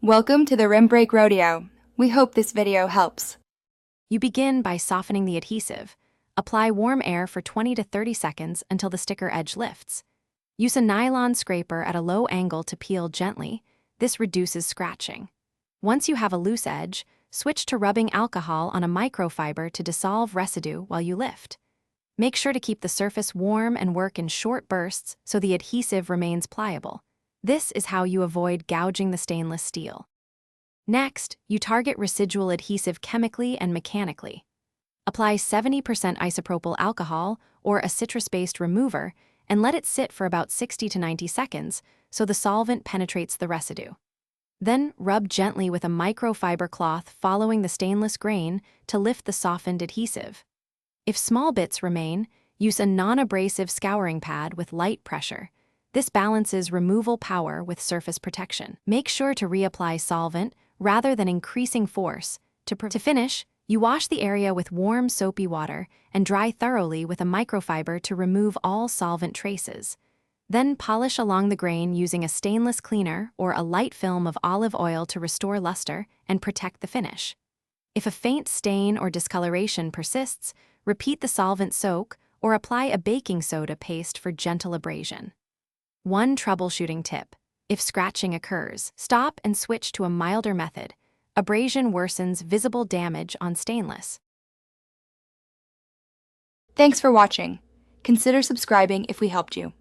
Welcome to the Rim Break Rodeo. We hope this video helps. You begin by softening the adhesive. Apply warm air for 20 to 30 seconds until the sticker edge lifts. Use a nylon scraper at a low angle to peel gently. This reduces scratching. Once you have a loose edge, switch to rubbing alcohol on a microfiber to dissolve residue while you lift. Make sure to keep the surface warm and work in short bursts so the adhesive remains pliable. This is how you avoid gouging the stainless steel. Next, you target residual adhesive chemically and mechanically. Apply 70% isopropyl alcohol or a citrus-based remover and let it sit for about 60 to 90 seconds so the solvent penetrates the residue. Then rub gently with a microfiber cloth following the stainless grain to lift the softened adhesive. If small bits remain, use a non-abrasive scouring pad with light pressure. This balances removal power with surface protection. Make sure to reapply solvent rather than increasing force. To finish, you wash the area with warm soapy water and dry thoroughly with a microfiber to remove all solvent traces. Then polish along the grain using a stainless cleaner or a light film of olive oil to restore luster and protect the finish. If a faint stain or discoloration persists, repeat the solvent soak or apply a baking soda paste for gentle abrasion. One troubleshooting tip: if scratching occurs, stop and switch to a milder method. Abrasion worsens visible damage on stainless. Thanks for watching. Consider subscribing if we helped you.